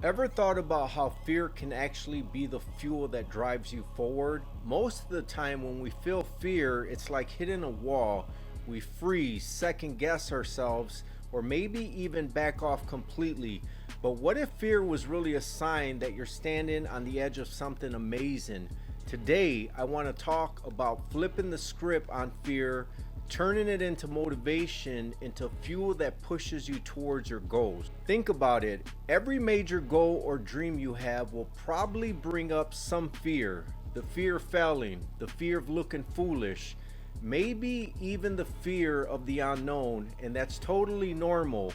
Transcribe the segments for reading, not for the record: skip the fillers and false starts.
Ever thought about how fear can actually be the fuel that drives you forward? Most of the time, when we feel fear, it's like hitting a wall. We freeze, second guess ourselves, or maybe even back off completely. But what if fear was really a sign that you're standing on the edge of something amazing? Today, I want to talk about flipping the script on fear, turning it into motivation, into fuel that pushes you towards your goals. Think about it. Every major goal or dream you have will probably bring up some fear. The fear of failing, the fear of looking foolish, maybe even the fear of the unknown, and that's totally normal.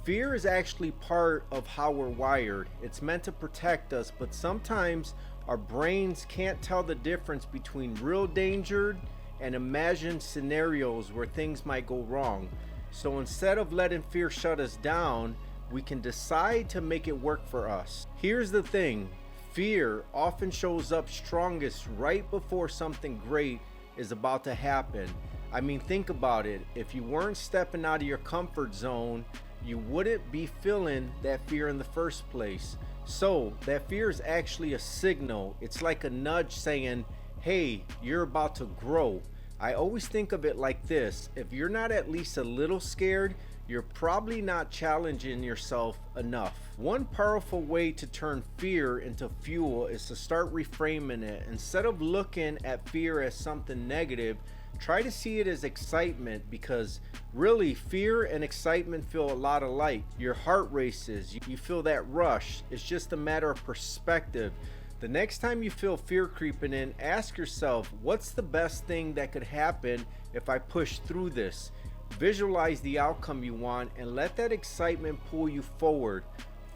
Fear is actually part of how we're wired. It's meant to protect us, but sometimes our brains can't tell the difference between real danger and imagined scenarios where things might go wrong. So instead of letting fear shut us down, we can decide to make it work for us. Here's the thing, fear often shows up strongest right before something great is about to happen. I mean, think about it. If you weren't stepping out of your comfort zone, you wouldn't be feeling that fear in the first place. So, that fear is actually a signal. It's like a nudge saying, hey, you're about to grow. I always think of it like this: if you're not at least a little scared, you're probably not challenging yourself enough. One powerful way to turn fear into fuel is to start reframing it. Instead of looking at fear as something negative, try to see it as excitement, because really fear and excitement feel a lot alike. Your heart races, you feel that rush. It's just a matter of perspective. The next time you feel fear creeping in, ask yourself, what's the best thing that could happen if I push through this? Visualize the outcome you want and let that excitement pull you forward.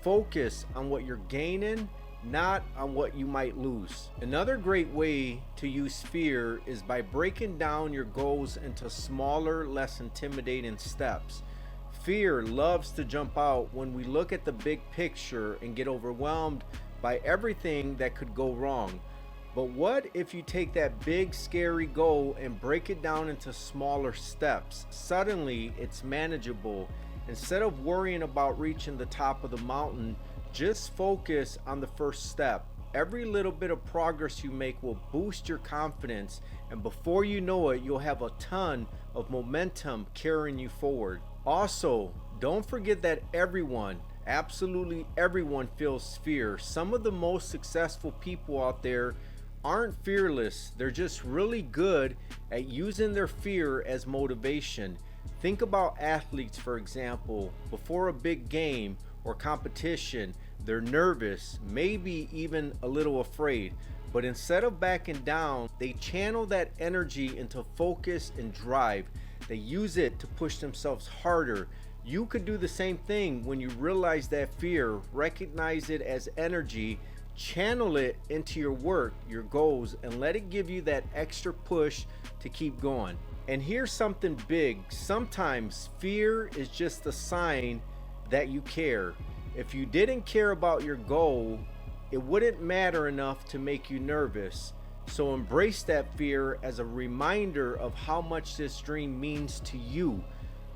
Focus on what you're gaining, not on what you might lose. Another great way to use fear is by breaking down your goals into smaller, less intimidating steps. Fear loves to jump out when we look at the big picture and get overwhelmed by everything that could go wrong. But what if you take that big scary goal and break it down into smaller steps? Suddenly it's manageable. Instead of worrying about reaching the top of the mountain, just focus on the first step. Every little bit of progress you make will boost your confidence, and before you know it, you'll have a ton of momentum carrying you forward. Also, don't forget that everyone, absolutely everyone, feels fear. Some of the most successful people out there aren't fearless, they're just really good at using their fear as motivation. Think about athletes, for example. Before a big game or competition, they're nervous, maybe even a little afraid. But instead of backing down, they channel that energy into focus and drive. They use it to push themselves harder. You could do the same thing when you realize that fear, recognize it as energy, channel it into your work, your goals, and let it give you that extra push to keep going. And here's something big: sometimes fear is just a sign that you care. If you didn't care about your goal, it wouldn't matter enough to make you nervous. So embrace that fear as a reminder of how much this dream means to you.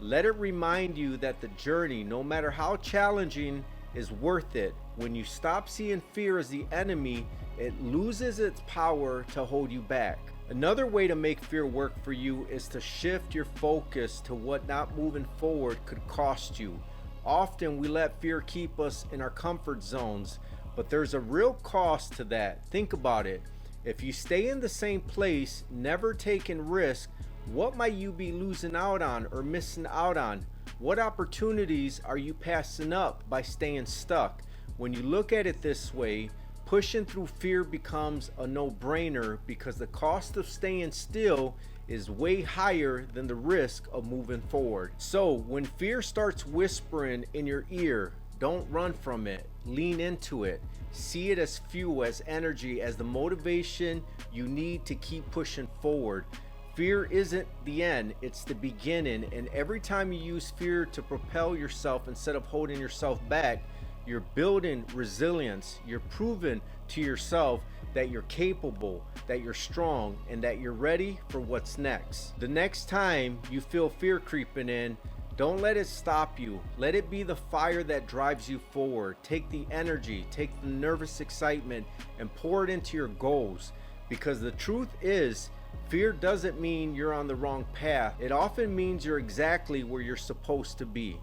Let it remind you that the journey, no matter how challenging, is worth it. When you stop seeing fear as the enemy, it loses its power to hold you back. Another way to make fear work for you is to shift your focus to what not moving forward could cost you. Often we let fear keep us in our comfort zones, but there's a real cost to that. Think about it. If you stay in the same place, never taking risk, what might you be losing out on or missing out on? What opportunities are you passing up by staying stuck? When you look at it this way, pushing through fear becomes a no-brainer, because the cost of staying still is way higher than the risk of moving forward. So when fear starts whispering in your ear, don't run from it. Lean into it. See it as fuel, as energy, as the motivation you need to keep pushing forward. Fear isn't the end, it's the beginning. And every time you use fear to propel yourself instead of holding yourself back, you're building resilience. You're proving to yourself that you're capable, that you're strong, and that you're ready for what's next. The next time you feel fear creeping in, Don't let it stop you. Let it be the fire that drives you forward. Take the energy, take the nervous excitement, and pour it into your goals. Because the truth is, fear doesn't mean you're on the wrong path. It often means you're exactly where you're supposed to be.